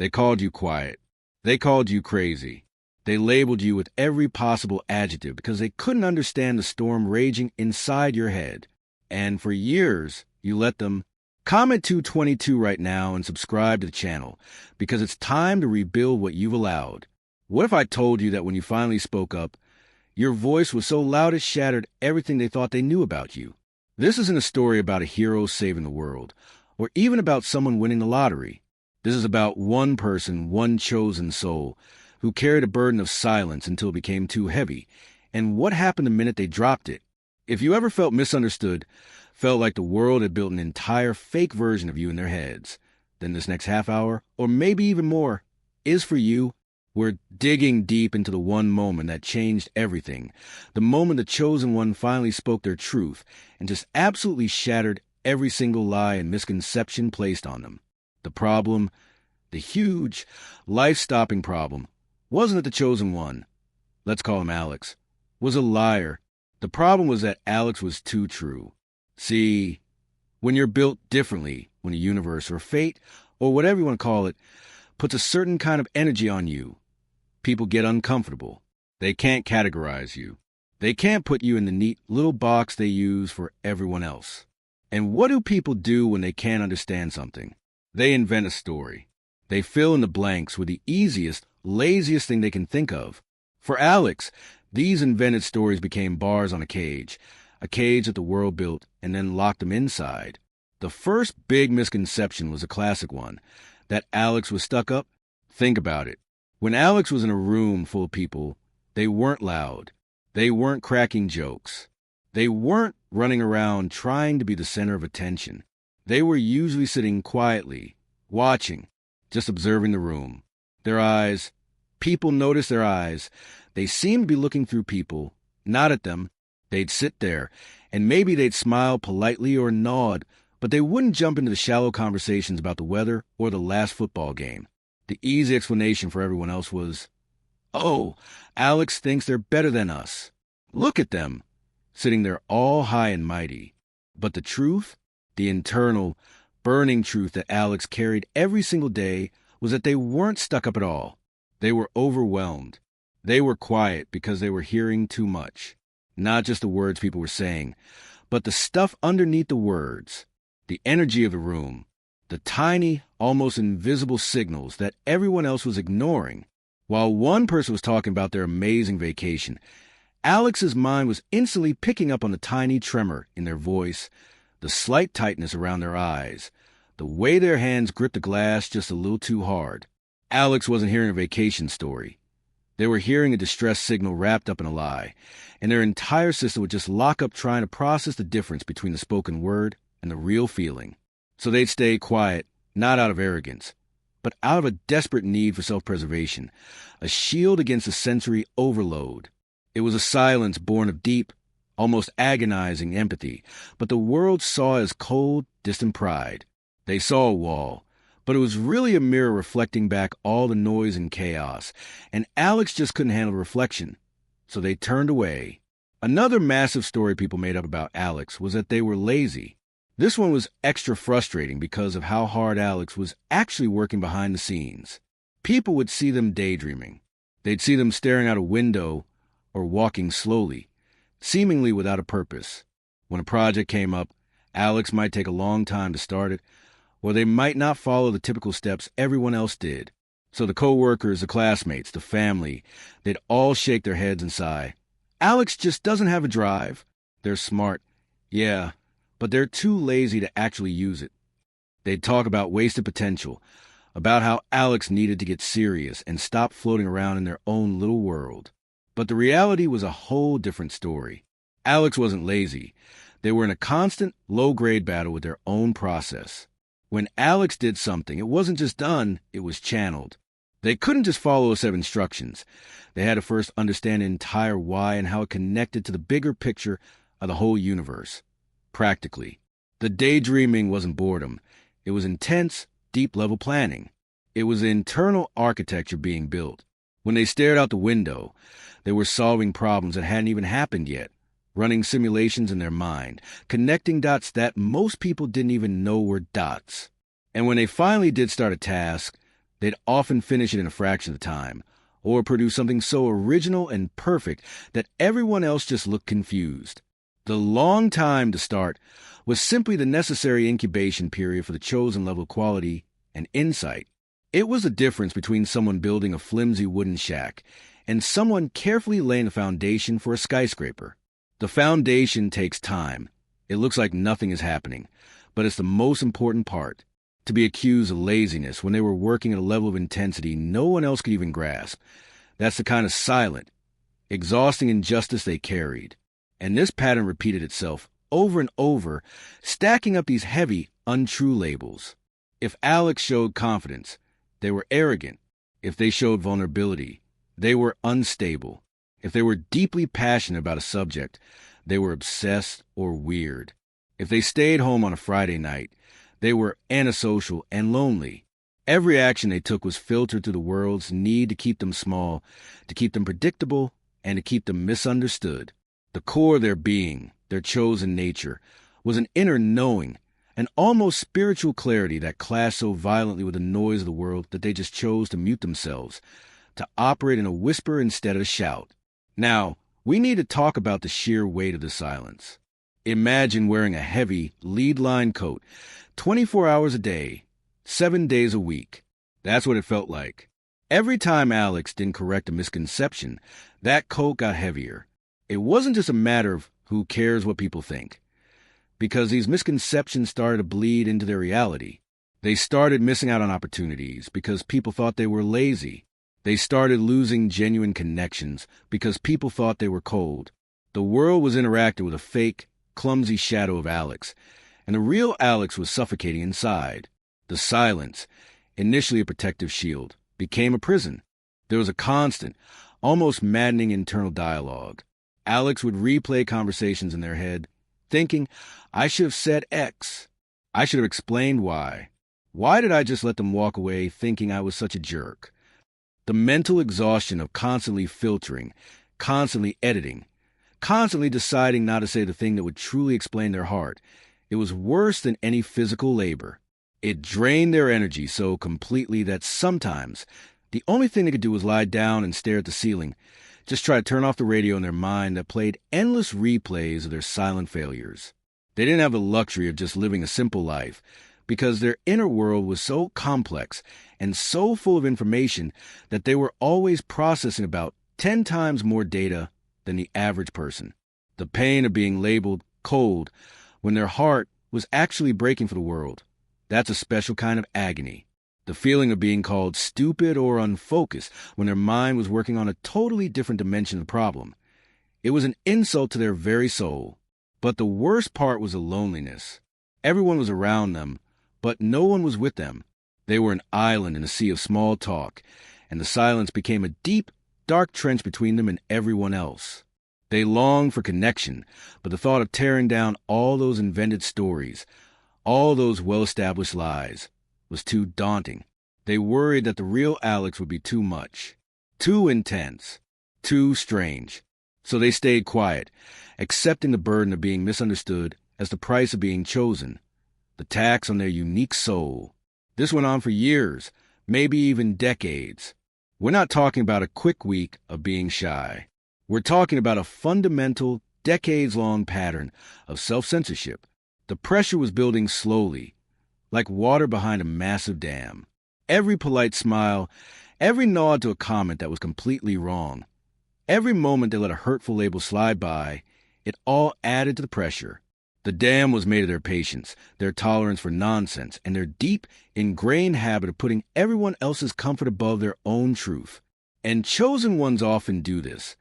They called you quiet. They called you crazy. They labeled you with every possible adjective because they couldn't understand the storm raging inside your head. And for years, you let them. Comment 222 right now and subscribe to the channel, because it's time to rebuild what you've allowed. What if I told you that when you finally spoke up, your voice was so loud it shattered everything they thought they knew about you? This isn't a story about a hero saving the world, or even about someone winning the lottery. This is about one person, one chosen soul, who carried a burden of silence until it became too heavy, and what happened the minute they dropped it. If you ever felt misunderstood, felt like the world had built an entire fake version of you in their heads, then this next half hour, or maybe even more, is for you. We're digging deep into the one moment that changed everything, the moment the chosen one finally spoke their truth and just absolutely shattered every single lie and misconception placed on them. The problem, the huge, life-stopping problem, wasn't that the chosen one, let's call him Alex, was a liar. The problem was that Alex was too true. See, when you're built differently, when the universe or fate, or whatever you want to call it, puts a certain kind of energy on you, people get uncomfortable. They can't categorize you. They can't put you in the neat little box they use for everyone else. And what do people do when they can't understand something? They invent a story. They fill in the blanks with the easiest, laziest thing they can think of. For Alex, these invented stories became bars on a cage that the world built and then locked him inside. The first big misconception was a classic one, that Alex was stuck up. Think about it. When Alex was in a room full of people, they weren't loud. They weren't cracking jokes. They weren't running around trying to be the center of attention. They were usually sitting quietly, watching, just observing the room. Their eyes, people noticed their eyes. They seemed to be looking through people, not at them. They'd sit there, and maybe they'd smile politely or nod, but they wouldn't jump into the shallow conversations about the weather or the last football game. The easy explanation for everyone else was, "Oh, Alex thinks they're better than us. Look at them," sitting there all high and mighty. But the truth, the internal, burning truth that Alex carried every single day, was that they weren't stuck up at all. They were overwhelmed. They were quiet because they were hearing too much. Not just the words people were saying, but the stuff underneath the words, the energy of the room, the tiny, almost invisible signals that everyone else was ignoring. While one person was talking about their amazing vacation, Alex's mind was instantly picking up on the tiny tremor in their voice, the slight tightness around their eyes, the way their hands gripped the glass just a little too hard. Alex wasn't hearing a vacation story. They were hearing a distress signal wrapped up in a lie, and their entire system would just lock up trying to process the difference between the spoken word and the real feeling. So they'd stay quiet, not out of arrogance, but out of a desperate need for self-preservation, a shield against a sensory overload. It was a silence born of deep, almost agonizing empathy, but the world saw as cold, distant pride. They saw a wall, but it was really a mirror reflecting back all the noise and chaos, and Alex just couldn't handle reflection, so they turned away. Another massive story people made up about Alex was that they were lazy. This one was extra frustrating because of how hard Alex was actually working behind the scenes. People would see them daydreaming. They'd see them staring out a window or walking slowly, seemingly without a purpose. When a project came up, Alex might take a long time to start it, or they might not follow the typical steps everyone else did. So the co-workers, the classmates, the family, they'd all shake their heads and sigh. Alex just doesn't have a drive. They're smart, yeah, but they're too lazy to actually use it. They'd talk about wasted potential, about how Alex needed to get serious and stop floating around in their own little world. But the reality was a whole different story. Alex wasn't lazy. They were in a constant, low-grade battle with their own process. When Alex did something, it wasn't just done, it was channeled. They couldn't just follow a set of instructions. They had to first understand the entire why and how it connected to the bigger picture of the whole universe. Practically. The daydreaming wasn't boredom. It was intense, deep-level planning. It was the internal architecture being built. When they stared out the window, they were solving problems that hadn't even happened yet, running simulations in their mind, connecting dots that most people didn't even know were dots. And when they finally did start a task, They'd often finish it in a fraction of the time, or produce something so original and perfect that everyone else just looked confused. The long time to start was simply the necessary incubation period for the chosen level of quality and insight. It was the difference between someone building a flimsy wooden shack and someone carefully laying the foundation for a skyscraper. The foundation takes time. It looks like nothing is happening, but it's the most important part. To be accused of laziness when they were working at a level of intensity no one else could even grasp. That's the kind of silent, exhausting injustice they carried. And this pattern repeated itself over and over, stacking up these heavy, untrue labels. If Alex showed confidence, they were arrogant. If they showed vulnerability, they were unstable. If they were deeply passionate about a subject, they were obsessed or weird. If they stayed home on a Friday night, they were antisocial and lonely. Every action they took was filtered through the world's need to keep them small, to keep them predictable, and to keep them misunderstood. The core of their being, their chosen nature, was an inner knowing, an almost spiritual clarity that clashed so violently with the noise of the world that they just chose to mute themselves, to operate in a whisper instead of a shout. Now, we need to talk about the sheer weight of the silence. Imagine wearing a heavy, lead-lined coat, 24 hours a day, 7 days a week. That's what it felt like. Every time Alex didn't correct a misconception, that coat got heavier. It wasn't just a matter of who cares what people think, because these misconceptions started to bleed into their reality. They started missing out on opportunities because people thought they were lazy. They started losing genuine connections because people thought they were cold. The world was interacting with a fake, clumsy shadow of Alex, and the real Alex was suffocating inside. The silence, initially a protective shield, became a prison. There was a constant, almost maddening internal dialogue. Alex would replay conversations in their head, thinking, I should have said X. I should have explained Y. Why did I just let them walk away thinking I was such a jerk? The mental exhaustion of constantly filtering, constantly editing, constantly deciding not to say the thing that would truly explain their heart. It was worse than any physical labor. It drained their energy so completely that sometimes the only thing they could do was lie down and stare at the ceiling, just try to turn off the radio in their mind that played endless replays of their silent failures. They didn't have the luxury of just living a simple life, because their inner world was so complex and so full of information that they were always processing about 10 times more data than the average person. The pain of being labeled cold when their heart was actually breaking for the world, that's a special kind of agony. The feeling of being called stupid or unfocused when their mind was working on a totally different dimension of the problem. It was an insult to their very soul. But the worst part was the loneliness. Everyone was around them, but no one was with them. They were an island in a sea of small talk, and the silence became a deep, dark trench between them and everyone else. They longed for connection, but the thought of tearing down all those invented stories, all those well-established lies, was too daunting. They worried that the real Alex would be too much, too intense, too strange. So they stayed quiet, accepting the burden of being misunderstood as the price of being chosen, the tax on their unique soul. This went on for years, maybe even decades. We're not talking about a quick week of being shy. We're talking about a fundamental, decades-long pattern of self-censorship. The pressure was building slowly, like water behind a massive dam. Every polite smile, every nod to a comment that was completely wrong, every moment they let a hurtful label slide by, it all added to the pressure. The dam was made of their patience, their tolerance for nonsense, and their deep, ingrained habit of putting everyone else's comfort above their own truth. And chosen ones often do this.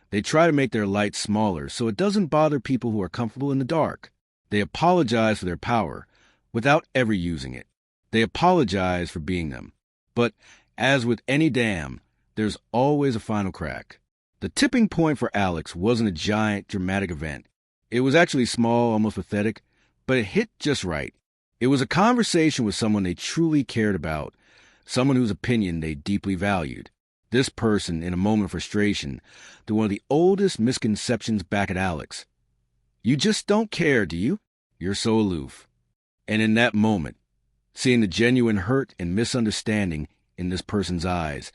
They try to make their light smaller so it doesn't bother people who are comfortable in the dark. They apologize for their power without ever using it. They apologize for being them. But as with any dam, there's always a final crack. The tipping point for Alex wasn't a giant, dramatic event. It was actually small, almost pathetic, but it hit just right. It was a conversation with someone they truly cared about, someone whose opinion they deeply valued. This person, in a moment of frustration, threw one of the oldest misconceptions back at Alex. You just don't care, do you? You're so aloof. And in that moment, seeing the genuine hurt and misunderstanding in this person's eyes.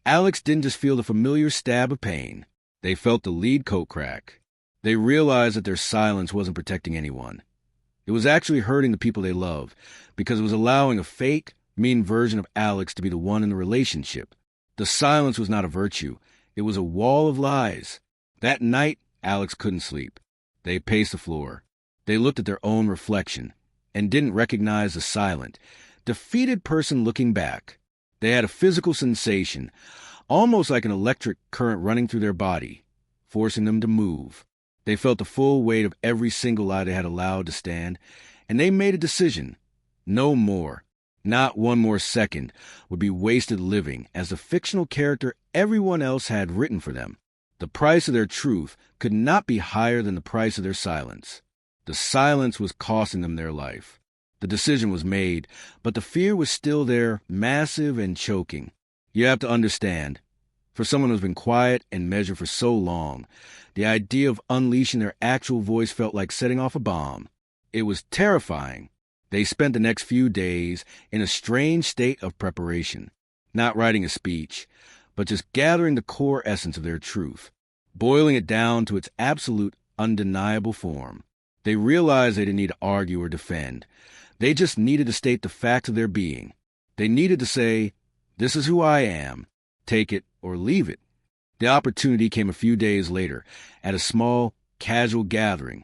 Alex didn't just feel the familiar stab of pain. They felt the lead coat crack. They realized that their silence wasn't protecting anyone. It was actually hurting the people they love, because it was allowing a fake, mean version of Alex to be the one in the relationship. The silence was not a virtue. It was a wall of lies. That night, Alex couldn't sleep. They paced the floor. They looked at their own reflection and didn't recognize the silent, defeated person looking back. They had a physical sensation, almost like an electric current running through their body, forcing them to move. They felt the full weight of every single lie they had allowed to stand, and they made a decision. No more. Not one more second would be wasted living as the fictional character everyone else had written for them. The price of their truth could not be higher than the price of their silence. The silence was costing them their life. The decision was made, but the fear was still there, massive and choking. You have to understand, for someone who's been quiet and measured for so long, the idea of unleashing their actual voice felt like setting off a bomb. It was terrifying. They spent the next few days in a strange state of preparation, not writing a speech, but just gathering the core essence of their truth, boiling it down to its absolute, undeniable form. They realized they didn't need to argue or defend. They just needed to state the facts of their being. They needed to say, "This is who I am. Take it or leave it." The opportunity came a few days later at a small, casual gathering,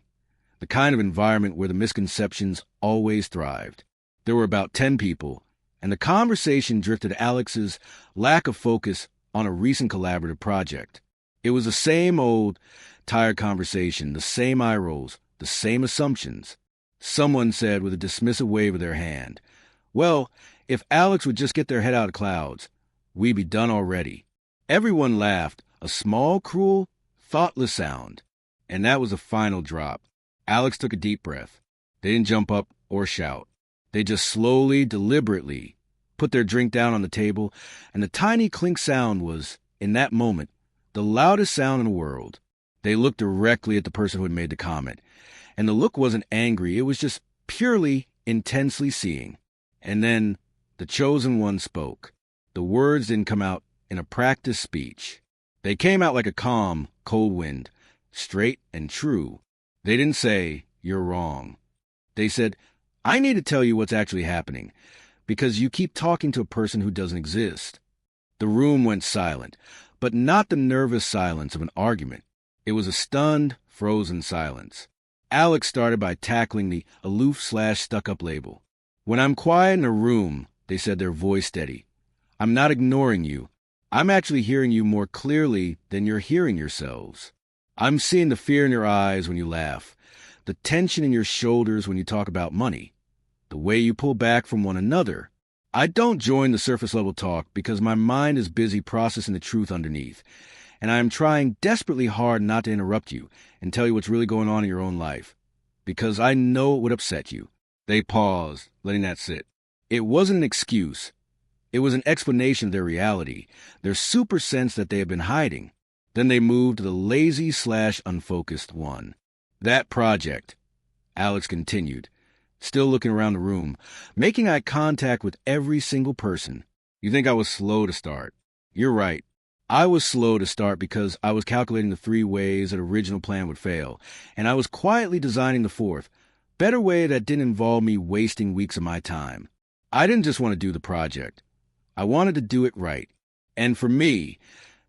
the kind of environment where the misconceptions always thrived. There were about 10 people, and the conversation drifted Alex's lack of focus on a recent collaborative project. It was the same old, tired conversation, the same eye rolls, the same assumptions. Someone said with a dismissive wave of their hand, "Well, if Alex would just get their head out of clouds, we'd be done already." Everyone laughed, a small, cruel, thoughtless sound. And that was the final drop. Alex took a deep breath. They didn't jump up or shout. They just slowly, deliberately put their drink down on the table, and the tiny clink sound was, in that moment, the loudest sound in the world. They looked directly at the person who had made the comment, and the look wasn't angry, it was just purely, intensely seeing. And then the chosen one spoke. The words didn't come out in a practiced speech. They came out like a calm, cold wind, straight and true. They didn't say, "You're wrong." They said, "I need to tell you what's actually happening, because you keep talking to a person who doesn't exist." The room went silent, but not the nervous silence of an argument. It was a stunned, frozen silence. Alex started by tackling the aloof/stuck-up label. "When I'm quiet in a room," they said, their voice steady, "I'm not ignoring you. I'm actually hearing you more clearly than you're hearing yourselves. I'm seeing the fear in your eyes when you laugh, the tension in your shoulders when you talk about money, the way you pull back from one another. I don't join the surface-level talk because my mind is busy processing the truth underneath, and I am trying desperately hard not to interrupt you and tell you what's really going on in your own life, because I know it would upset you." They paused, letting that sit. It wasn't an excuse. It was an explanation of their reality, their super sense that they had been hiding. Then they moved to the lazy/unfocused one. "That project," Alex continued, still looking around the room, making eye contact with every single person. "You think I was slow to start? You're right. I was slow to start because I was calculating the 3 ways that original plan would fail, and I was quietly designing the 4th, better way that didn't involve me wasting weeks of my time. I didn't just want to do the project. I wanted to do it right. And for me,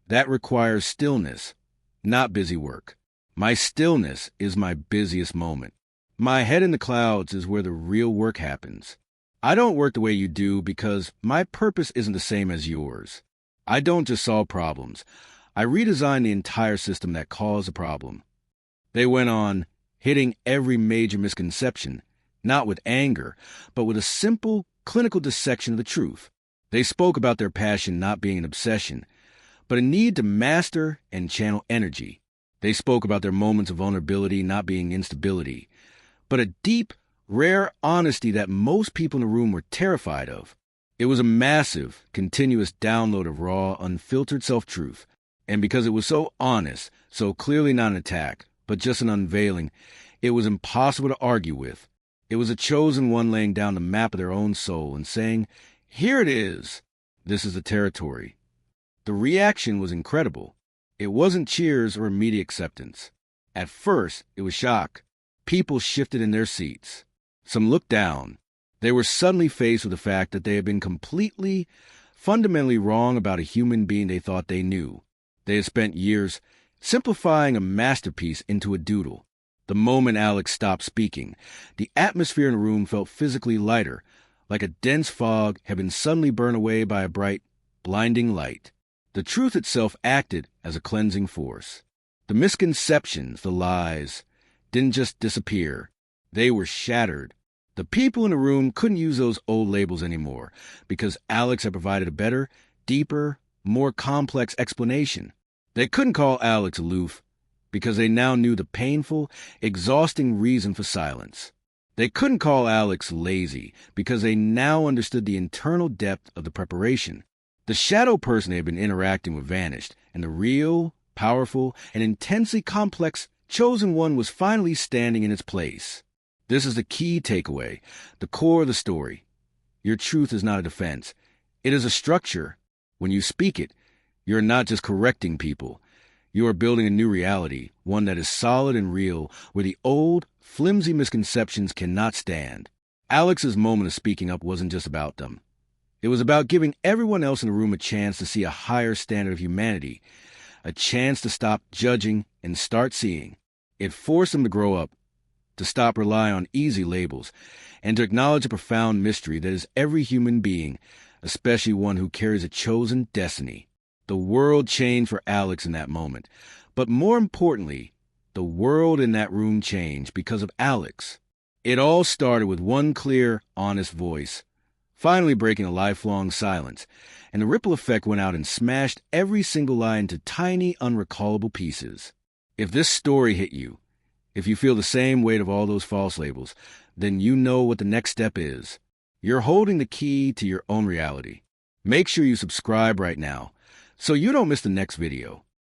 that requires stillness, not busy work. My stillness is my busiest moment. My head in the clouds is where the real work happens. I don't work the way you do because my purpose isn't the same as yours. I don't just solve problems. I redesign the entire system that caused the problem." They went on, hitting every major misconception, not with anger, but with a simple, clinical dissection of the truth. They spoke about their passion not being an obsession, but a need to master and channel energy. They spoke about their moments of vulnerability not being instability, but a deep, rare honesty that most people in the room were terrified of. It was a massive, continuous download of raw, unfiltered self-truth. And because it was so honest, so clearly not an attack, but just an unveiling, it was impossible to argue with. It was a chosen one laying down the map of their own soul and saying, "Here it is. This is the territory. The reaction was incredible. It wasn't cheers or immediate acceptance. At first, it was shock. People shifted in their seats. Some looked down. They were suddenly faced with the fact that they had been completely, fundamentally wrong about a human being they thought they knew. They had spent years simplifying a masterpiece into a doodle. The moment Alex stopped speaking, the atmosphere in the room felt physically lighter, like a dense fog had been suddenly burned away by a bright, blinding light. The truth itself acted as a cleansing force. The misconceptions, the lies, didn't just disappear. They were shattered. The people in the room couldn't use those old labels anymore because Alex had provided a better, deeper, more complex explanation. They couldn't call Alex aloof because they now knew the painful, exhausting reason for silence. They couldn't call Alex lazy because they now understood the internal depth of the preparation. The shadow person they had been interacting with vanished, and the real, powerful, and intensely complex chosen one was finally standing in its place. This is the key takeaway, the core of the story. Your truth is not a defense. It is a structure. When you speak it, you're not just correcting people. You are building a new reality, one that is solid and real, where the old, flimsy misconceptions cannot stand. Alex's moment of speaking up wasn't just about them. It was about giving everyone else in the room a chance to see a higher standard of humanity, a chance to stop judging and start seeing. It forced them to grow up, to stop relying on easy labels, and to acknowledge a profound mystery that is every human being, especially one who carries a chosen destiny. The world changed for Alex in that moment, but more importantly, the world in that room changed because of Alex. It all started with one clear, honest voice, finally breaking a lifelong silence, and the ripple effect went out and smashed every single lie into tiny, unrecallable pieces. If this story hit you, if you feel the same weight of all those false labels, then you know what the next step is. You're holding the key to your own reality. Make sure you subscribe right now so you don't miss the next video.